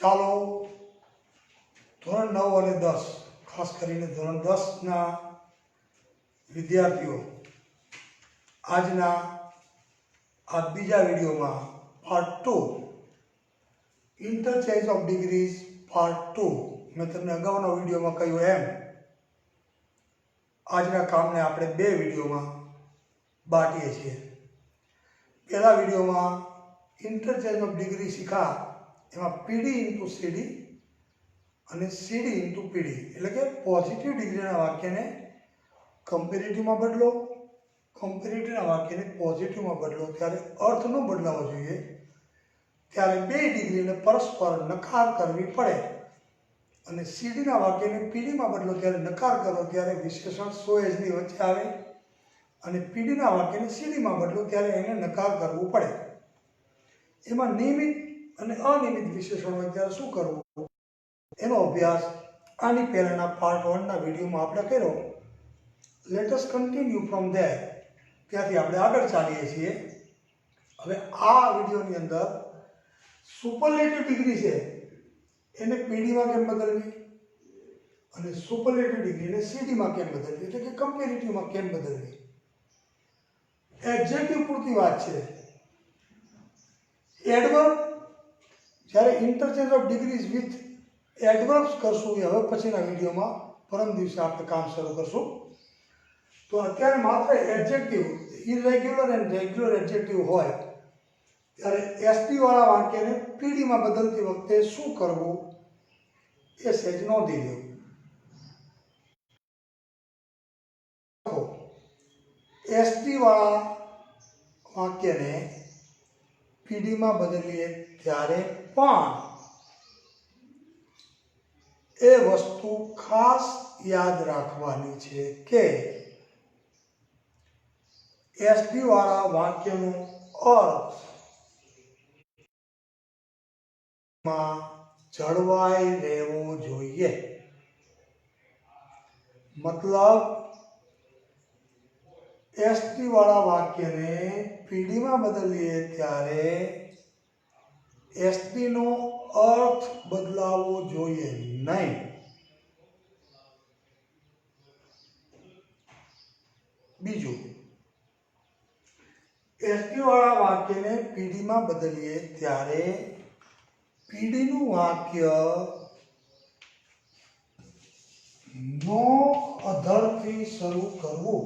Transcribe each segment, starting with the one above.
ચાલો ધોરણ 9 અને 10 ખાસ કરીને ધોરણ 10ના વિદ્યાર્થીઓ આજના આ બીજા વિડીયોમાં part 2 interchange of degrees part 2 મેં તમને અગાઉના વિડીયોમાં કહ્યું એમ આજના કામને આપણે બે વિડીયોમાં બાંટીએ છીએ। પહેલા વિડીયોમાં ઇન્ટરચેન્જ ઓફ ડિગ્રી શીખ્યા, એમાં પીડી ઇન્ટુ સીડી અને સીડી ઇન્ટુ પીડી એટલે કે પોઝિટિવ ડિગ્રીના વાક્યને કમ્પેરેટિવમાં બદલો, કમ્પેરેટિવના વાક્યને પોઝિટિવમાં બદલો ત્યારે અર્થ ન બદલાવો જોઈએ, ત્યારે બે ડિગ્રીને પરસ્પર નકાર કરવી પડે અને સીડીના વાક્યને પીડીમાં બદલો ત્યારે નકાર કરો ત્યારે વિશેષણ સો એજની વચ્ચે આવે અને પીડીના વાક્યને સીડીમાં બદલો ત્યારે એને નકાર કરવું પડે। એમાં નિયમિત અને અનિયમિત વિશેષણ હોય ત્યારે શું કરવું એનો અભ્યાસ આની પહેલાના પાર્ટ 1 ના વિડીયોમાં આપણે કર્યો। Let us continue from there, ત્યાંથી આપણે આગળ ચાલીએ છીએ। હવે આ વિડીયોની અંદર સુપરલેટિવ ડિગ્રી છે એને પીડીમાં કેમ બદલવી અને સુપરલેટિવ ડિગ્રીને સીડીમાં કેમ બદલવી એટલે કે કમ્પેરેટિવમાં કેમ બદલવી, એડજેક્ટિવ પૂરતી વાત છે। એડવર્બ જ્યારે ઇન્ટરચેન્જ ઓફ ડિગ્રીઝ વિથ એડવર્બ્સ કરશું એ હવે પછીના વિડીયોમાં પરમ દિવસે આપણે કામ શરૂ કરશું। તો અત્યારે માત્ર adjective irregular and regular adjective હોય ત્યારે એસટી વાળા વાક્યને પીડીમાં બદલતી વખતે શું કરવું એ સહેજ નોંધી લો। એસટી વાળા વાક્યને પીડીમાં બદલીએ ત્યારે પણ એ વસ્તુ ખાસ યાદ રાખવાની છે કે એસડી વાળા વાક્યનો અર્થ માં જળવાઈ રહેવો જોઈએ। મતલબ એસડી વાળા વાક્યને પીડીમાં બદલીએ ત્યારે એસડી નો અર્થ બદલાવો જોઈએ નહીં। બીજું, એસડી વાળા વાક્યને પીડીમાં બદલીએ ત્યારે પીડીનું વાક્ય નો અધરથી શરૂ કરવું,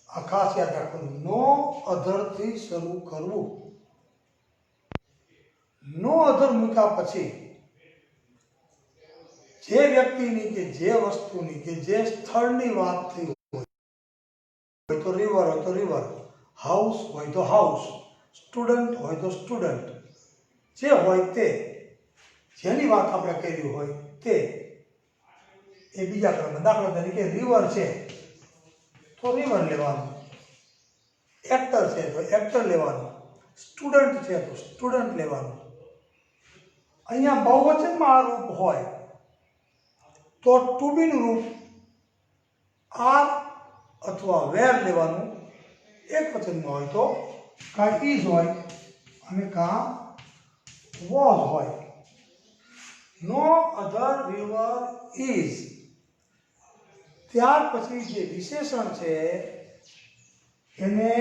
આ ખાસ યાદ રાખવું, નો અધરથી શરૂ કરવું। નો અધર મૂક્યા પછી જે વ્યક્તિની કે જે વસ્તુની કે જે સ્થળની વાત થઈ હોય તો રિવર હોય તો રિવર, હાઉસ હોય તો હાઉસ, સ્ટુડન્ટ હોય તો સ્ટુડન્ટ, જે હોય તે, જેની વાત આપણે કરી હોય તે એ બીજા ક્રમમાં। દાખલા તરીકે રિવર છે તો રિવર લેવાનું, એક્ટર છે તો એક્ટર લેવાનું, સ્ટુડન્ટ છે તો સ્ટુડન્ટ લેવાનું। અહીંયા બહુવચનમાં આ રૂપ હોય તો ટુ બીનું રૂપ આર અથવા વેર લેવાનું, એક વચનમાં હોય તો કાં ઇઝ હોય અને કાં વોઝ હોય। નો અધર રિવર ઇઝ, ત્યાર પછી જે વિશેષણ છે એને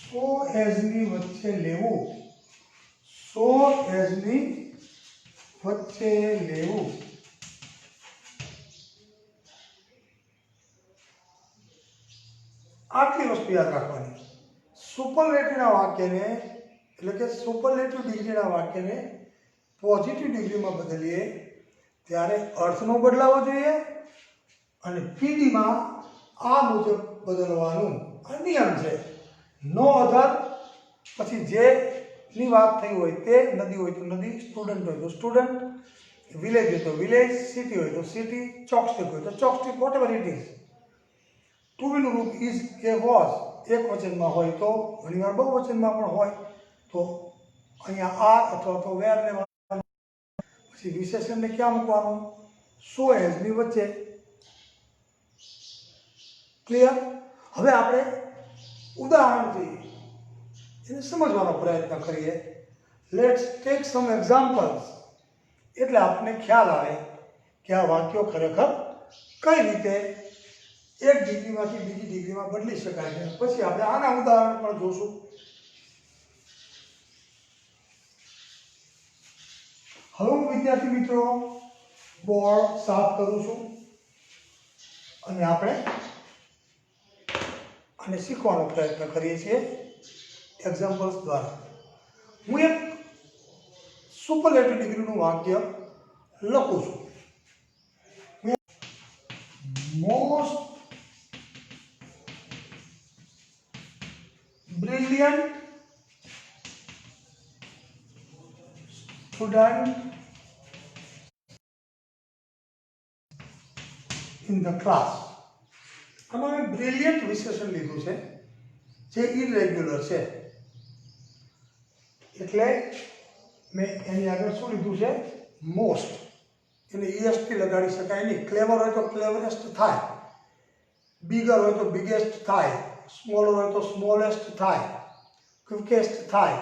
સો એઝની વચ્ચે લેવું, સો એઝની વચ્ચે લેવું। આટલી વસ્તુ યાદ રાખવાની। સુપરલેટિવના વાક્યને એટલે કે સુપરલેટિવ ડિગ્રીના વાક્યને પોઝિટિવ ડિગ્રીમાં બદલીએ ત્યારે અર્થનો બદલાવો જોઈએ અને પીડીમાં આ મુજબ બદલવાનું આ નિયમ છે। નો અધર પછી જેની વાત થઈ હોય તે, નદી હોય તો નદી, સ્ટુડન્ટ હોય તો સ્ટુડન્ટ, વિલેજ હોય તો વિલેજ, સિટી હોય તો સિટી, ચોકસ્ટિક હોય તો chalk stick, whatever it is. To બીનું રૂપ ઇઝ કે વોઝ એક વચનમાં હોય તો ઘણીવાર બહુવચનમાં પણ હોય તો અહીંયા આર અથવા તો વેર લેવાનું, પછી વિશેષણને ક્યાં મૂકવાનું, સો એઝની વચ્ચે। ક્લિયર? હવે આપણે ઉદાહરણથી એને સમજવાનો પ્રયત્ન કરીએ। Let's take sum examples. એટલે આપને ખ્યાલ આવે કે આ વાક્યો ખરેખર કઈ રીતે એક ડિગ્રીમાંથી બીજી ડિગ્રીમાં બદલી શકાય છે. પછી આપણે આના ઉદાહરણ પણ જોશું. હવે હું વિદ્યાર્થી મિત્રો બોર્ડ સાફ કરું છું અને આપણે આને શીખવાનો પ્રયત્ન કરીએ છીએ એક્ઝામ્પલ્સ દ્વારા. હું એક સુપરલેટિવ ડિગ્રીનું વાક્ય લખું છું. Most brilliant student in the class. આમાં મેં બ્રિલિયન્ટ વિશેષણ લીધું છે જે ઇરેગ્યુલર છે, એટલે મેં એની આગળ શું લીધું છે? મોસ્ટ. એને ઈએસટી લગાડી શકાય નહીં. ક્લેવર હોય તો ક્લેવરેસ્ટ થાય, બિગર હોય તો બિગેસ્ટ થાય, સ્મોલર હોય તો સ્મોલેસ્ટ થાય, ક્વિકેસ્ટ થાય.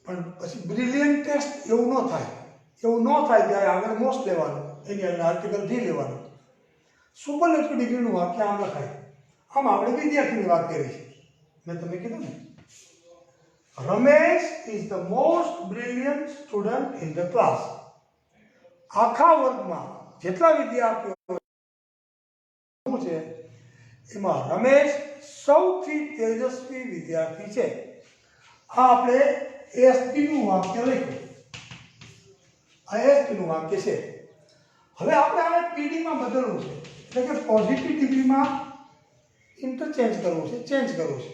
પણ પછી બ્રિલિયન્ટેસ્ટ એવું ન થાય. એવું ન થાય ત્યારે આગળ મોસ્ટ લેવાનું, એની આગળ આર્ટિકલ ધી લેવાનું. સુપરલેટિવ ડિગ્રીનું વાક્ય આમ લખાય. આમ આપણે વિદ્યાર્થીની વાત કરી છે. મેં તમને કીધું ને, Ramesh is the most brilliant student in the class. આખા વર્ગમાં જેટલા વિદ્યાર્થીઓ છે એમાં રમેશ સૌથી તેજસ્વી વિદ્યાર્થી છે. આ આપણે એસપીનું વાક્ય લખ્યું. આ એસપીનું વાક્ય છે. હવે આપણે આને પીડીમાં બદલવું છે, એટલે કે પોઝિટિવ ડિગ્રીમાં ઇન્ટરચેન્જ કરવું છે, ચેન્જ કરવું છે.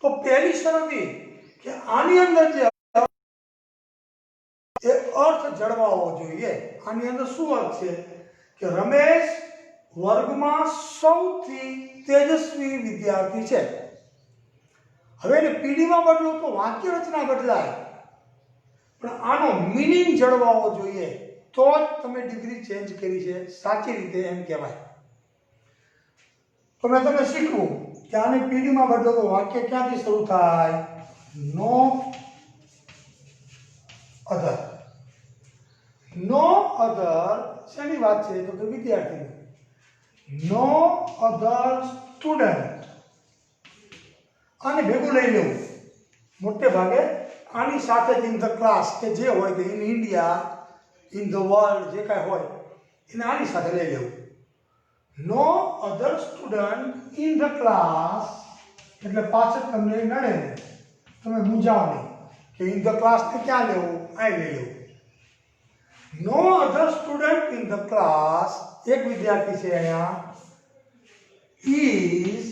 તો પહેલી શરત એ કે આની અંદર જે અર્થ જળવાવો જોઈએ. આની અંદર શું અર્થ છે કે રમેશ વર્ગમાં સૌથી તેજસ્વી વિદ્યાર્થી છે. હવે એને પીડીમાં બદલો તો વાક્ય રચના બદલાય, પણ આનો મીનિંગ જળવાવો જોઈએ, તો જ તમે ડિગ્રી ચેન્જ કરી છે સાચી રીતે, એમ કહેવાય. તો મેં તમને શીખવું કે આને પીડીમાં બદલો તો વાક્ય ક્યાંથી શરૂ થાય? નો અધર. નો અધર શેની વાત છે? તો કે વિદ્યાર્થી. નો અધર સ્ટુડન્ટ. આને ભેગું લઈ લેવું. મોટે ભાગે આની સાથે ઇન ધ ક્લાસ કે જે હોય તે in India, in the world, જે કાંઈ હોય એને આની સાથે લઈ લેવું. નો other student in the class એટલે પાછળ તમને નડે નહીં, તમે મૂંઝાવ નહીં કે ઇન ધ ક્લાસને ક્યાં લેવું, અહીં લઈ લેવું. નો other student in the class, એક વિદ્યાર્થી છે અહીંયા, is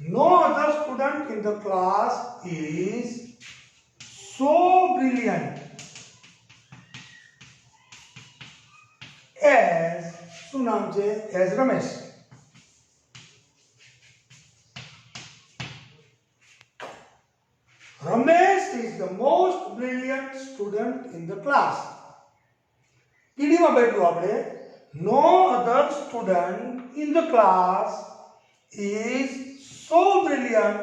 no other student in the class is so brilliant as, શું નામ છે? as Ramesh. Ramesh is the most brilliant student in the class. પીડીમાં બેઠું આપણે no other student in the class is so brilliant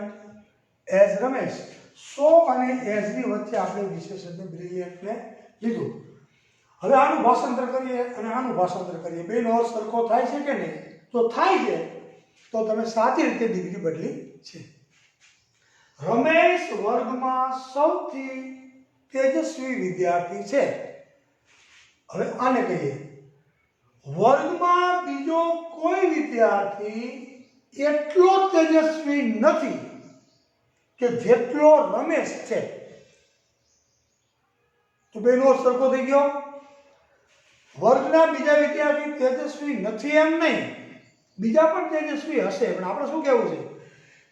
as Ramesh. So અને as ની વચ્ચે આપણે વિશેષણને બ્રિલિયન્ટને લીધું. હવે આનું ભાષાંતર કરીએ અને આનું ભાષાંતર કરીએ. બેનો અર્થ સરખો થાય છે કે નહીં? તો થાય છે, તો તમે સાચી રીતે ડિગ્રી બદલી છે. રમેશ વર્ગમાં સૌથી તેજસ્વી વિદ્યાર્થી છે. હવે આને કહીએ, વર્ગમાં બીજો કોઈ વિદ્યાર્થી એટલો તેજસ્વી નથી કે જેટલો રમેશ છે. તો બેનો સરખો થઈ ગયો. વર્ગના બીજા વિદ્યાર્થી તેજસ્વી નથી એમ નહીં, બીજા પણ તેજસ્વી હશે, પણ આપણે શું કહેવું છે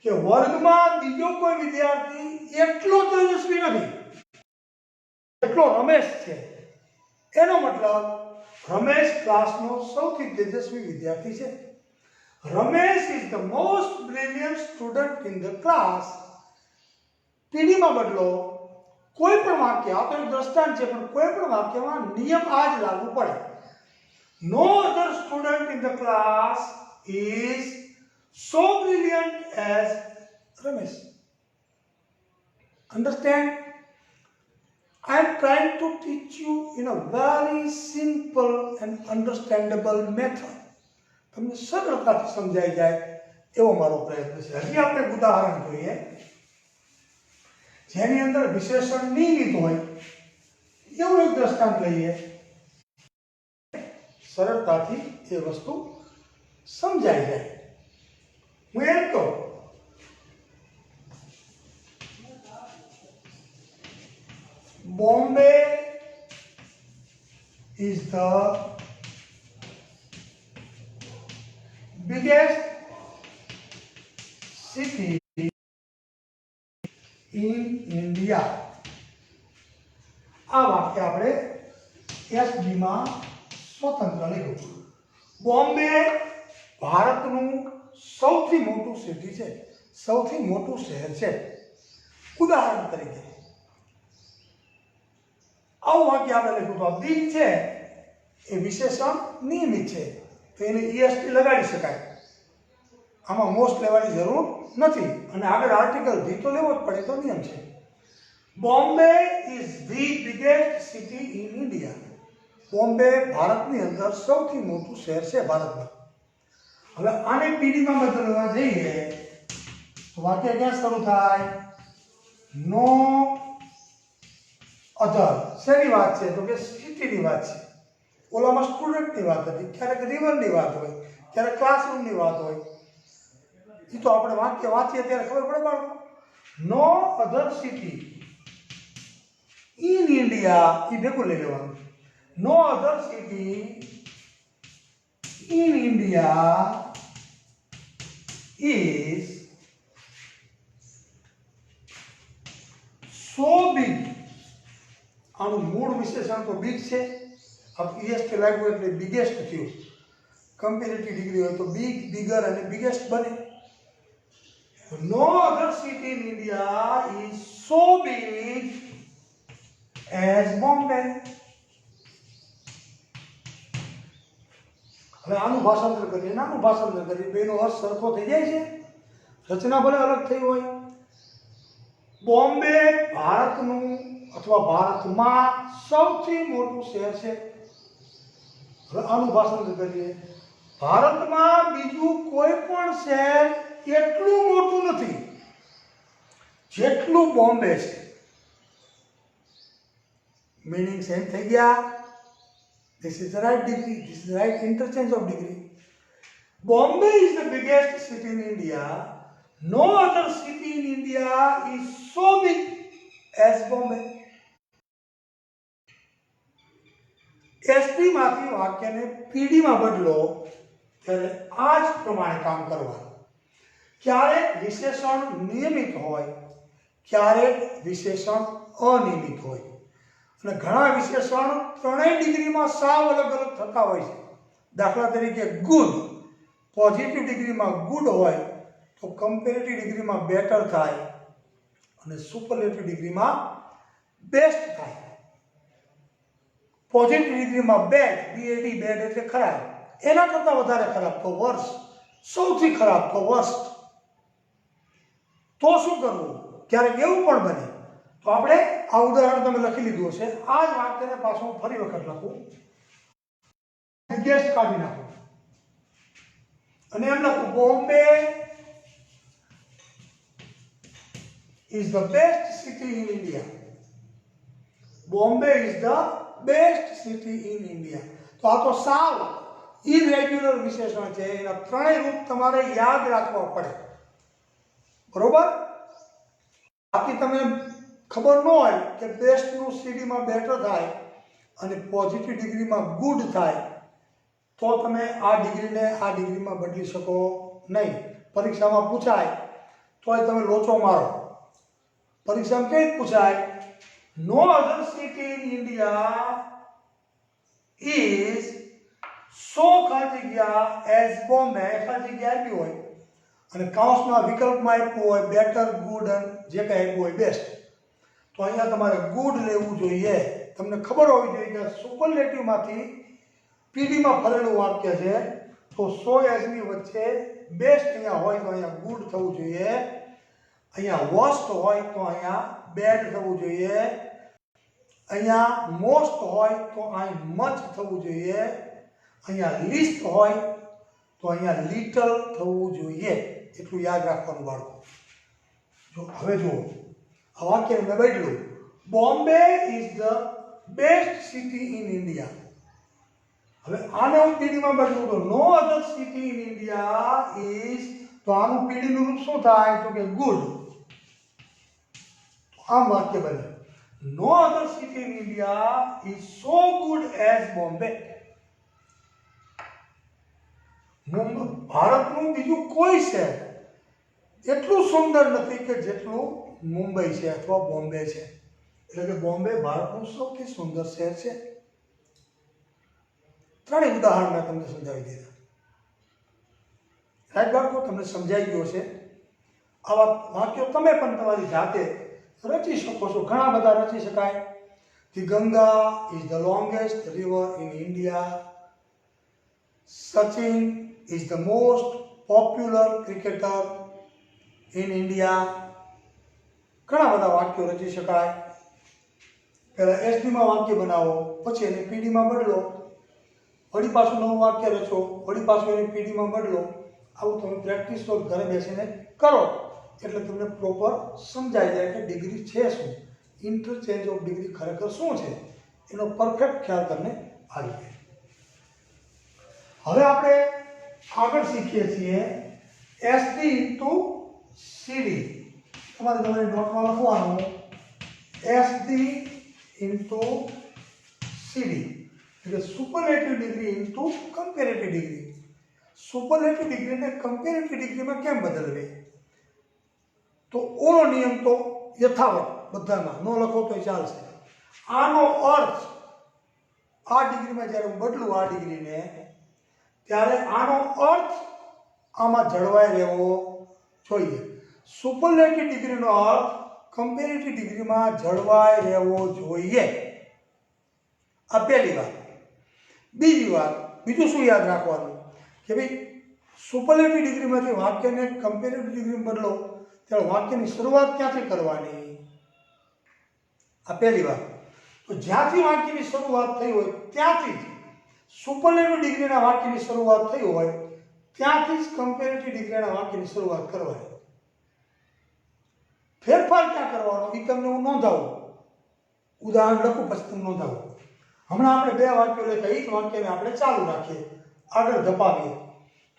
કે વર્ગમાં બીજો કોઈ વિદ્યાર્થી એટલો તેજસ્વી નથી એટલો રમેશ છે. એનો મતલબ રમેશ ક્લાસનો સૌથી તેજસ્વી વિદ્યાર્થી છે. Ramesh is the most brilliant student in the class. પીડીમાં બદલો. કોઈ પણ વાક્ય, આ તો એક દ્રષ્ટાંત છે, પણ કોઈ પણ વાક્યમાં નિયમ આ જ લાગુ પડે. No other student in the class is so brilliant as Ramesh. Understand? I am trying to teach you in a very simple and understandable method. તમને સરળતાથી સમજાઈ જાય એવો મારો પ્રયત્ન છે. હજી આપણે એક ઉદાહરણ જોઈએ જેની અંદર વિશેષણ નિયમિત હોય એવું એક દ્રષ્ટાંત લઈએ. સરળતાથી એ વસ્તુ સમજાઈ જાય. હું એમ કહું, Bombay is the biggest city in India. આ વાક્ય આપણે એસબી માં સ્વતંત્ર લખ્યું. બોમ્બે ભારતનું સૌથી મોટું સિટી છે, સૌથી મોટું શહેર છે. ઉદાહરણ તરીકે આવું વાક્ય આપણે લખ્યું તો બિગ છે એ વિશેષણ નિયમિત છે તો એને ઈએસટી લગાડી શકાય. આમાં મોસ્ટ લેવાની જરૂર નથી અને આગળ આર્ટિકલ ધી તો લેવો જ પડે તો નિયમ છે. Bombay is the biggest city in India. Bombay ભારતની અંદર સૌથી મોટું શહેર છે ભારતમાં. હવે આને પીડીમાં બદલવા જઈએ તો વાક્ય ક્યાં શરૂ થાય? નો અધર. શેની વાત છે? તો કે સિટીની વાત છે. ઓલામાં સ્ટુડન્ટની વાત હતી, ક્યારેક રિવરની વાત હોય, ક્યારેક ક્લાસરૂમની વાત હોય. એ તો આપણે વાક્ય વાંચીએ ત્યારે ખબર પડે બાળકો. No other city in India, એ ભેગું લઈ લેવાનું. No other city in India is so big. આનું મૂળ વિશેષણ તો બિગ છે. अब ईएसटी લાગ્યું એટલે બિગેસ્ટ થયું. કમ્પેરેટિવ ડિગ્રી હોય તો બિગ, બિગર અને બિગેસ્ટ બને. No other city in India is so big as Bombay. હવે આનું ભાષાંતર કરીએ, નાનું ભાષાંતર કરીએ, બેનો અર્થ સરખો થઈ જાય છે, રચના ભલે અલગ થઈ હોય. બોમ્બે ભારતનું અથવા ભારતમાં સૌથી મોટું શહેર છે. હવે આનું ભાષાંતર કરીએ, ભારતમાં બીજું કોઈ પણ શહેર એટલું મોટું નથી જેટલું બોમ્બે છે. મીનિંગ સેમ થઈ ગયા. This is the right degree, this is the right interchange of degree. Bombay is the biggest city in India. No other city in India is so big as Bombay. SP માંથી વાક્યને પીડીમાં બદલો ત્યારે આ જ પ્રમાણે કામ કરવાનું. ક્યારેક વિશેષણ નિયમિત હોય, ક્યારેક વિશેષણ અનિયમિત હોય અને ઘણા વિશેષણ ત્રણેય ડિગ્રીમાં સાવ અલગ અલગ થતા હોય છે. દાખલા તરીકે ગુડ પોઝિટિવ ડિગ્રીમાં ગુડ હોય તો કમ્પેરેટિવ ડિગ્રીમાં બેટર થાય અને સુપરલેટિવ ડિગ્રીમાં બેસ્ટ થાય. પોઝિટિવ ડિગ્રીમાં બેડ, બીએડી બેડ એટલે ખરાબ, એના કરતાં વધારે ખરાબ તો વર્સ, સૌથી ખરાબ તો વર્સ્ટ. તો શું કરવું? ક્યારેક એવું પણ બને. તો આપણે આ ઉદાહરણ તમે લખી લીધું હશે. આ જ વાક્યને પાછું ફરી વખત લખું. બિગેસ્ટ કાઢી નાખું અને એમ લખું, Bombay is the best city in India. Bombay is the best city in India. તો આ તો સાવ ઇરેગ્યુલર વિશેષણ છે. એના ત્રણેય રૂપ તમારે યાદ રાખવા પડે. બરોબર? બાકી તમે ખબર ન હોય કે બેસ્ટનું સીડીમાં બેટર થાય અને પોઝિટિવ ડિગ્રીમાં ગુડ થાય તો તમે આ ડિગ્રીને આ ડિગ્રીમાં બદલી શકો નહીં. પરીક્ષામાં પૂછાય તોય તમે લોચો મારો. પરીક્ષામાં કઈ પૂછાય? No other city in India is so ખાલી જગ્યા એઝ બોમ્બે. ખાલી જગ્યા આપી હોય અને કાઉન્સના વિકલ્પમાં આપ્યું હોય બેટર, ગુડ અને જે કંઈ આપ્યું હોય બેસ્ટ. તો અહીંયા તમારે ગુડ લેવું જોઈએ. તમને ખબર હોવી જોઈએ કે સુપરલેટિવમાંથી પીડીમાં ફરેલું વાક્ય છે તો સો એઝની વચ્ચે બેસ્ટ અહીંયા હોય તો અહીંયા ગુડ થવું જોઈએ અહીંયા વર્સ્ટ હોય તો અહીંયા બેડ થવું જોઈએ, અહીંયા મોસ્ટ હોય તો અહીં મચ થવું જોઈએ, અહીંયા લિસ્ટ હોય તો અહીંયા લિટલ થવું જોઈએ. એટલું યાદ રાખવાનું બાળકો. જો હવે જુઓ આ વાક્ય મેં બદલ્યું. Bombay is the best city in India. હવે આને હું પીડીમાં બદલું તો નો other city in India is, તો આનું પીડીનું રૂપ શું થાય તો કે ગુડ. આમ વાક્ય બને. No other city in India is so good as Bombay. ભારતનું બીજું કોઈ શહેર એટલું સુંદર નથી કે જેટલું મુંબઈ છે અથવા બોમ્બે છે. એટલે કે બોમ્બે ભારતનું સૌથી સુંદર શહેર છે. ત્રણેય ઉદાહરણ મેં તમને સમજાવી દીધા. રાઈટ બાળકો, તમને સમજાઈ ગયો છે. આવા વાક્યો તમે પણ તમારી જાતે રચી શકો છો. ઘણા બધા રચી શકાય. The Ganga is the longest river in India. Sachin is the most popular cricketer in India. ઘણા બધા વાક્યો રચી શકાય. પહેલાં એસડીમાં વાક્ય બનાવો, પછી એને પીડીમાં બદલો, વળી પાછું નવું વાક્ય રચો, વળી પાછું એને પીડીમાં બદલો. આવું તમે પ્રેક્ટિસ તો ઘરે બેસીને કરો એટલે તમને પ્રોપર સમજાઈ જાય કે ડિગ્રી છે શું, ઇન્ટરચેન્જ ઓફ ડિગ્રી ખરેખર શું છે, એનો પરફેક્ટ ખ્યાલ તમને આવી જાય. હવે આપણે આગળ શીખીએ છીએ એસડી ઇન્ટુ સીડી. તમારે તમારી નોટમાં લખવાનું એસડી ઇન્ટુ સીડી, એટલે superlative degree into comparative degree. Superlative ડિગ્રીને કમ્પેરેટિવ ડિગ્રીમાં કેમ બદલવી? તો ઓનો નિયમ તો યથાવત બધામાં, ન લખો તો ચાલશે. આનો અર્થ આ ડિગ્રીમાં જ્યારે હું બદલું આ ડિગ્રીને, ત્યારે આનો અર્થ આમાં જળવાઈ રહેવો જોઈએ. સુપરલેટિવ ડિગ્રીનો અર્થ કમ્પેરેટિવ ડિગ્રીમાં જળવાઈ રહેવો જોઈએ. આ પહેલી વાત. બીજી વાત, બીજું શું યાદ રાખવાનું કે ભાઈ સુપરલેટિવ ડિગ્રીમાંથી વાક્યને કમ્પેરેટિવ ડિગ્રીમાં બદલો ત્યારે વાક્યની શરૂઆત ક્યાંથી કરવાની? આ પહેલી વાત. તો જ્યાંથી વાક્યની શરૂઆત થઈ હોય ત્યાંથી જ સુપરલેટિવ ડિગ્રીના વાક્યની શરૂઆત થઈ હોય ત્યાંથી જ કમ્પેરેટિવ ડિગ્રીના વાક્યની શરૂઆત કરવાની. ફેરફાર ક્યાં કરવાનો એ તમને હું નોંધાવું. ઉદાહરણ લખું પછી તમે નોંધાવું. હમણાં આપણે બે વાક્યો લખ્યા, એક વાક્યને આપણે ચાલુ રાખીએ, આગળ ધપાવીએ.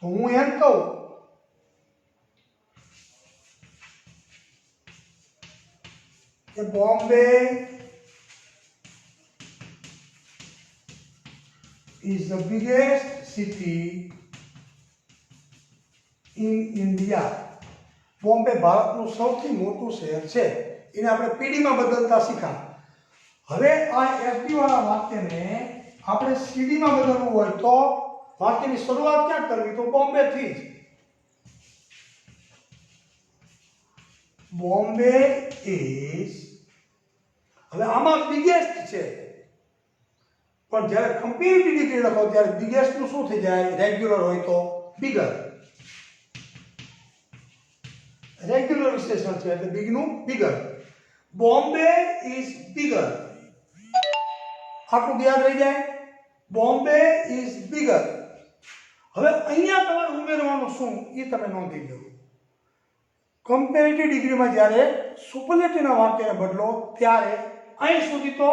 તો હું એમ કહું કે Bombay is the biggest city in India. Bombay ભારતનું સૌથી મોટું શહેર છે. એને આપણે પીડીમાં બદલતા શીખ્યા. હવે આ એસડી વાળા વાક્યને આપણે સીડીમાં બદલવું હોય તો વાક્યની શરૂઆત ક્યાં કરવી? તો બોમ્બેથી જ. બોમ્બે ઇઝ, હવે આમાં બિગેસ્ટ છે, પણ જ્યારે કમ્પેરેટિવ ડિગ્રી લખો ત્યારે બિગેસ્ટનું શું થઈ જાય? રેગ્યુલર હોય તો બિગર. રેગ્યુલર વિશેષણ છે એટલે બિગનું બિગર. Bombay is bigger. આટલું યાદ રહી જાય. Bombay is bigger. હવે અહીંયા તમારે ઉમેરવાનું શું એ તમે નોંધી લો. કમ્પેરેટિવ ડિગ્રીમાં જ્યારે સુપરલેટિવના વાક્યને બદલો ત્યારે અહીં સુધી તો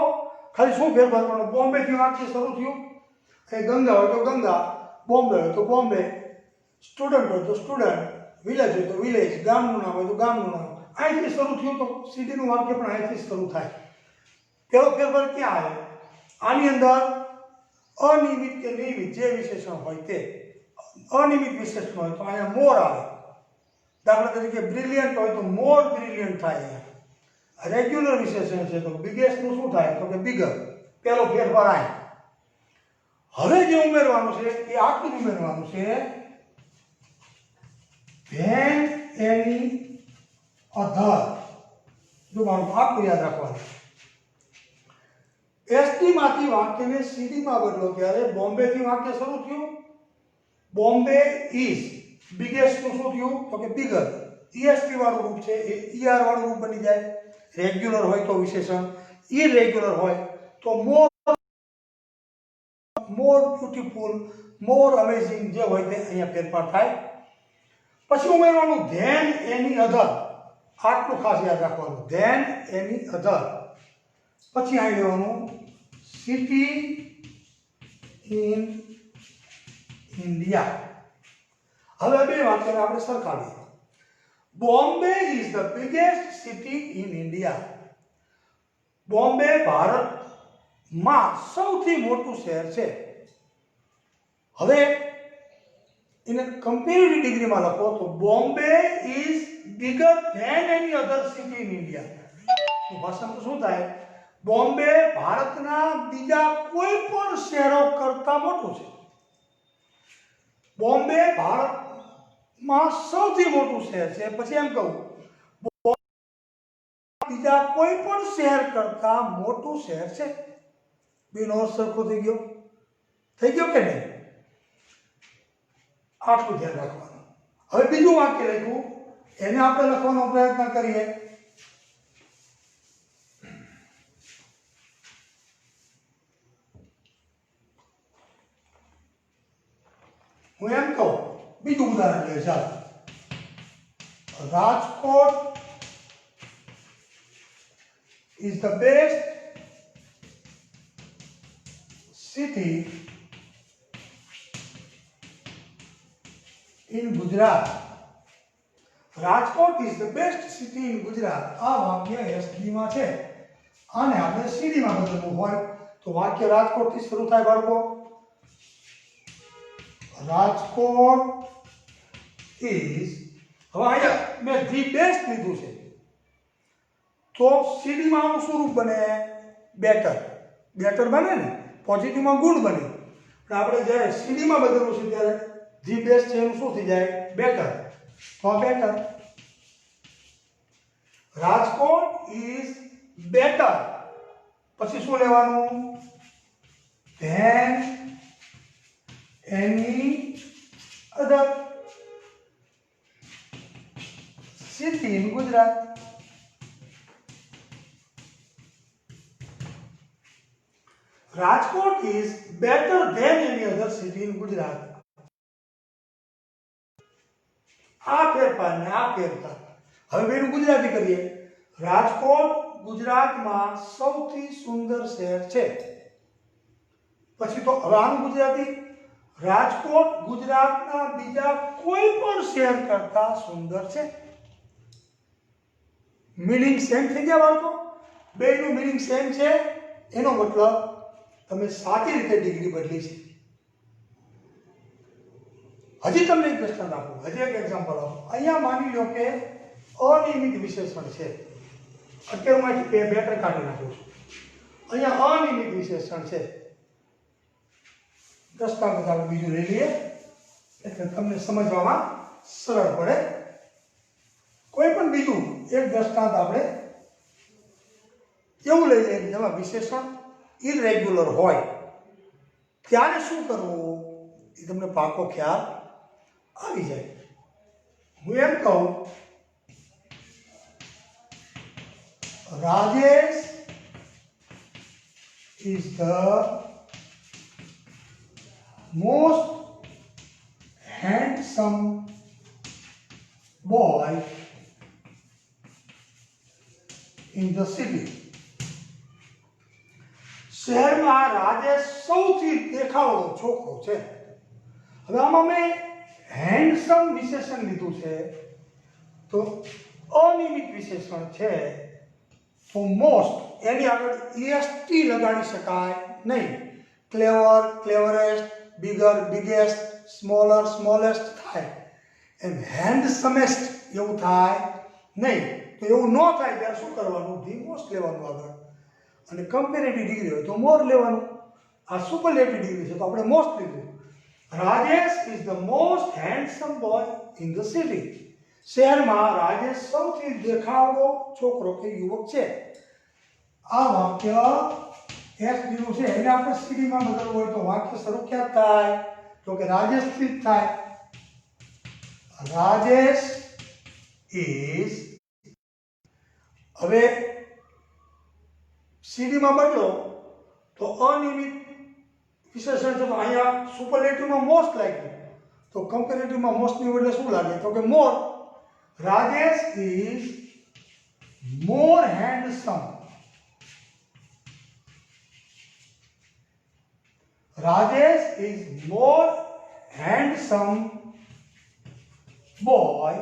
ખાલી શું ફેરફાર કરવાનો? બોમ્બેથી વાક્ય શરૂ થયું, એ ગંગા હોય તો ગંગા, બોમ્બે હોય તો બોમ્બે, સ્ટુડન્ટ હોય તો સ્ટુડન્ટ, વિલેજ હોય તો વિલેજ, ગામનું નામ હોય તો ગામનું નામ. અહીંથી શરૂ થયું તો સિટીનું વાક્ય પણ અહીંથી શરૂ થાય. પેલો ફેરફાર ક્યાં આવે? આની અંદર અનિયમિત કે નિયમિત જે વિશેષણ હોય તે. અનિયમિત વિશેષણ હોય તો અહીંયા મોર આવે. દાખલા તરીકે બ્રિલિયન્ટ હોય તો મોર બ્રિલિયન્ટ થાય. રેગ્યુલર વિશેષણ છે તો બિગેસ્ટનું શું થાય? તો કે બિગર. પેલો ફેરફાર આવે. હવે જે ઉમેરવાનું છે એ આટલું ઉમેરવાનું છે. when any other. જો મારું આટલું યાદ રાખવાનું. એસટી માંથી વાક્યને સીડીમાં બદલો ત્યારે બોમ્બેથી વાક્ય શરૂ થયું. બોમ્બે ઇઝ બિગેસ્ટનું શું થયું? તો કે બિગર. EST વાળું રૂપ છે એ ER વાળું રૂપ બની જાય. રેગ્યુલર હોય તો વિશેષણ, ઇરેગ્યુલર હોય તો મોર બ્યુટીફુલ, મોર અમેઝિંગ જે હોય તે અહીંયા ફેરફાર થાય. પછી ઉમેરવાનું ધેન એની અધર. આટલું ખાસ યાદ રાખવાનું, ધેન એની અધર. પછી અહીં લેવાનું સિટી ઇન ઇન્ડિયા. હવે બે વાક્યને આપણે સરખાવીએ. Bombay is the biggest city in India. Bombay ભારતમાં સૌથી મોટું શહેર છે. હવે એને કમ્પેરેટિવ ડિગ્રીમાં લખો તો Bombay is bigger than any other city in India. તો ભાષામાં શું થાય? બોમ્બે ભારતના બીજા કોઈ પણ શહેરો કરતા મોટું છે. બોમ્બે ભારતમાં સૌથી મોટું શહેર છે. પછી એમ કહું બીજા કોઈ પણ શહેર કરતા મોટું શહેર છે. બેનો સરખો થઈ ગયો કે નહીં? આટલું ધ્યાન રાખવાનું. હવે બીજું વાક્ય લખ્યું, એને આપણે લખવાનો પ્રયત્ન કરીએ. હું એમ કહું, બીજું ઉદાહરણ લે. ચાલો, Rajkot is the best city in Gujarat. Rajkot is the best city in Gujarat. આ વાક્ય SD માં છે અને આપણે CD માં બદલવું હોય તો વાક્ય રાજકોટ થી શરૂ થાય બાળકો. રાજકોટ is, હવે અહીંયા મેં ધી બેસ્ટ લીધું છે તો સીડી માં આનું શું રૂપ બને? બેટર. બેટર બને ને, પોઝિટિવમાં ગુડ બને. પણ આપણે જ્યારે સીડી માં બદલવું છે ત્યારે ધી બેસ્ટ છે એનું શું થઈ જાય? બેટર. તો બેટર. Rajkot is better. પછી શું લેવાનું? Than any other city in Gujarat. Rajkot is better than any other city in Gujarat. આ ફેરફાર ને આ ફેરફાર. હવે બેનું ગુજરાતી કરીએ. રાજકોટ ગુજરાતમાં સૌથી સુંદર શહેર છે. પછી તો હવે આનું ગુજરાતી, રાજકોટ ગુજરાતના બીજા કોઈ પણ શહેર કરતા સુંદર છે. મીનિંગ સેમ થઈ ગયા બાળકો? બેનું મીનિંગ સેમ છે. એનો મતલબ તમે સાચી રીતે ડિગ્રી બદલી છે. હજી તમને એક દ્રષ્ટાંત આપું, હજી એક એક્ઝામ્પલ આપું. અહીંયા માની લો કે અનિયમિત વિશેષણ છે. અત્યારે હું અહીંથી બેટર કાઢી નાખું છું. અહીંયા અનિયમિત વિશેષણ છે. દ્રષ્ટાંત આપણે બીજું લઈ લઈએ એટલે તમને સમજવામાં સરળ પડે. કોઈ પણ બીજું એક દ્રષ્ટાંત આપણે એવું લઈ લઈએ જેમાં વિશેષણ ઇરેગ્યુલર હોય ત્યારે શું કરવું એ તમને પાકો ખ્યાલ આવી જાય. હું એમ કહું, Rajesh is the most handsome boy in the city. શહેરમાં રાજેશ સૌથી દેખાવડો છોકરો છે. હવે આમાં મેં હેન્ડસમ વિશેષણ લીધું છે તો અનિયમિત વિશેષણ છે તો મોસ્ટ એની આગળ EST લગાડી શકાય નહીં. Clever, cleverest, bigger, biggest, smaller, smallest થાય. એમ હેન્ડસમેસ્ટ એવું થાય નહીં. તો એવું ન થાય ત્યારે શું કરવાનું? ધી મોસ્ટ લેવાનું આગળ. અને કમ્પેરેટિવ ડિગ્રી હોય તો મોર લેવાનું. આ સુપરલેટિવ ડિગ્રી છે તો આપણે મોસ્ટ લીધું. Rajesh is the most handsome boy in the city. શહેરમાં રાજેશ સૌથી દેખાવડો છોકરો કે યુવક છે. આ વાક્ય એસ દીધું છે એને આપણે સીડીમાં બદલવું હોય તો વાક્ય શરૂ ક્યાં થાય? તો કે રાજેશથી જ થાય. રાજેશ is હવે સીડીમાં બદલો તો અનિયમિત વિશેષણ છે, તો અહીંયા સુપરલેટિવમાં મોસ્ટ લાગ્યું, તો કમ્પેરેટિવમાં મોસ્ટની બદલે શું લાગે તો કે more. Rajesh is more handsome. Rajesh is more handsome boy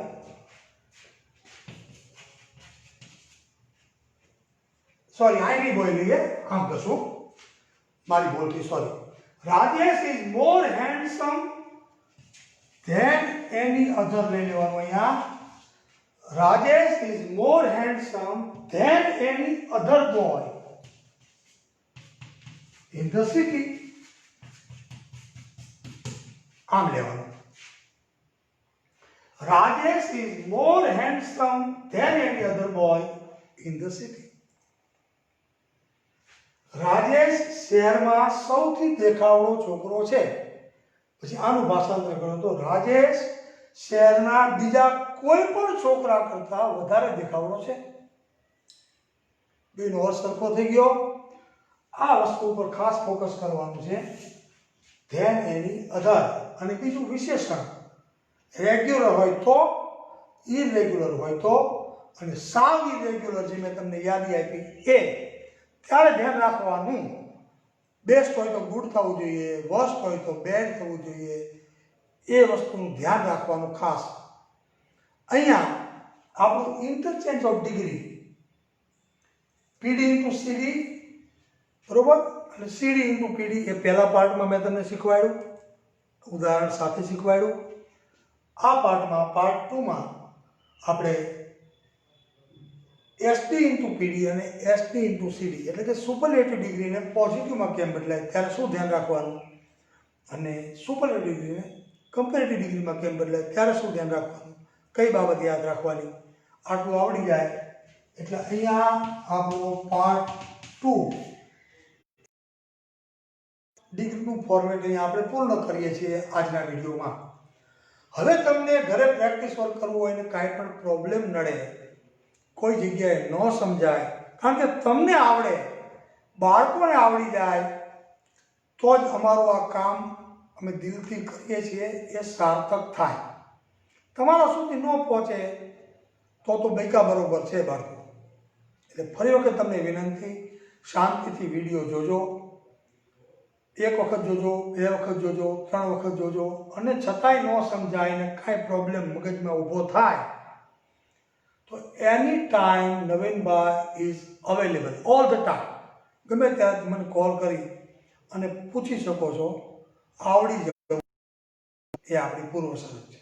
sorry I नहीं बोल रही है हम कशु मारी बोलती sorry. Rajesh is more handsome than any other ले लेवानो यहाँ. Rajesh is more handsome than any other boy in the city. આમ લેવાનું. Rajesh is more handsome than any other boy in the city. Rajesh શહેરમાં સૌથી દેખાવડો છોકરો છે. પછી આનું ભાષાંતર કરો તો રાજેશ શહેરના બીજા કોઈ પણ છોકરા કરતા વધારે દેખાવડો છે. બેનો અર્થ સરખો થઈ ગયો. આ વસ્તુ ઉપર ખાસ ફોકસ કરવાનું છે. ધેન એની અધર અને બીજું વિશેષણ રેગ્યુલર હોય તો, ઇરેગ્યુલર હોય તો, અને સાવ ઇરેગ્યુલર જે મેં તમને યાદી આપી એ ત્યારે ધ્યાન રાખવાનું. બેસ્ટ હોય તો ગુડ થવું જોઈએ, વર્સ્ટ હોય તો બેડ થવું જોઈએ. એ વસ્તુનું ધ્યાન રાખવાનું ખાસ. અહીંયા આપણું interchange of degree PD into CD, બરોબર, અને સીડી ઇન્ટુ પીડી એ પહેલા પાર્ટમાં મેં તમને શીખવાડ્યું, ઉદાહરણ સાથે શીખવાડ્યું. આ પાર્ટમાં પાર્ટ 2 માં આપણે એસડી ઇન્ટુ પીડી અને એસડી ઇન્ટુ સીડી એટલે કે સુપરલેટિવ ડિગ્રીને પોઝિટિવમાં કેમ બદલાય ત્યારે શું ધ્યાન રાખવાનું, અને સુપરલેટિવ ડિગ્રીને કમ્પેરેટિવ ડિગ્રીમાં કેમ બદલાય ત્યારે શું ધ્યાન રાખવાનું, કઈ બાબત યાદ રાખવાની, આટલું આવડી જાય એટલે અહીંયા આપણો પાર્ટ 2 ડિગ્રીનું ફોર્મેટ અહીંયા આપણે પૂર્ણ કરીએ છીએ આજના વિડીયોમાં. હવે તમને ઘરે પ્રેક્ટિસ વર્ક કરવું હોય ને કાંઈ પણ પ્રોબ્લેમ નડે, કોઈ જગ્યાએ ન સમજાય, કારણ કે તમને આવડે, બાળકોને આવડી જાય તો જ અમારું આ કામ અમે દિલથી કરીએ છીએ એ સાર્થક થાય. તમારા સુધી ન પહોંચે તો બેકા બરોબર છે બાળકો. એટલે ફરી વખત તમને વિનંતી, શાંતિથી વિડીયો જોજો. એક વખત જોજો, બે વખત જોજો, 3 વખત જોજો, અને છતાંય ન સમજાય ને કાંઈ પ્રોબ્લેમ મગજમાં ઊભો થાય તો એની ટાઈમ નવીનભાઈ is available all the time. ગમે ત્યારે મને કોલ કરી અને પૂછી શકો છો. આવડી જવું એ આપણી પૂર્વ શરત છે.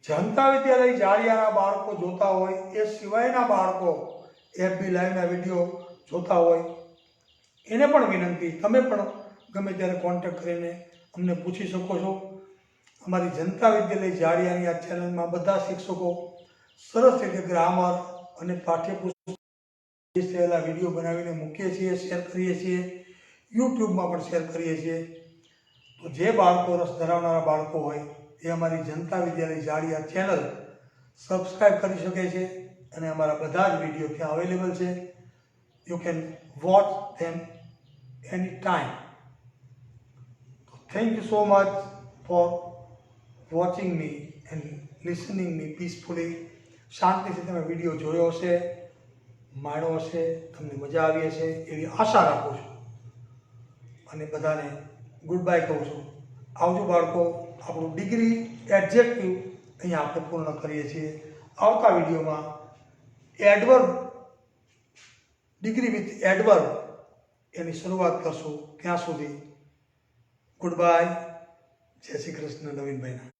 જનતા વિદ્યાલય જાળિયાના બાળકો જોતા હોય, એ સિવાયના બાળકો એફબી લાઈવના વિડીયો જોતા હોય, એને પણ વિનંતી, તમે પણ ગમે ત્યારે કોન્ટેક્ટ કરીને અમને પૂછી શકો છો. અમારી જનતા વિદ્યાલય જાળિયાની આ ચેનલમાં બધા શિક્ષકો સરસ રીતે ગ્રામર અને પાઠ્યપુસ્તક વિડીયો બનાવીને મૂકીએ છીએ, શેર કરીએ છીએ, યુટ્યુબમાં પણ શેર કરીએ છીએ. તો જે બાળકો રસ ધરાવનારા બાળકો હોય એ અમારી જનતા વિદ્યાલય જાળિયા ચેનલ સબસ્ક્રાઈબ કરી શકે છે, અને અમારા બધા જ વિડીયો ત્યાં અવેલેબલ છે. You can watch them any time. Thank you so much for watching me and listening me peacefully. શાંતિથી તમે વિડીયો જોયો હશે, માણ્યો હશે, તમને મજા આવી હશે એવી આશા રાખું છું, અને બધાને ગુડ બાય કહું છું. આવજો બાળકો. આપણું ડિગ્રી એડજેક્ટિવ અહીંયા આપણે પૂર્ણ કરીએ છીએ. આવતા વિડીયોમાં એડવર્બ, ડિગ્રી વિથ એડવર્બ એની શરૂઆત કરશું. ત્યાં સુધી ગુડ બાય. જય શ્રી કૃષ્ણ નવીનભાઈના.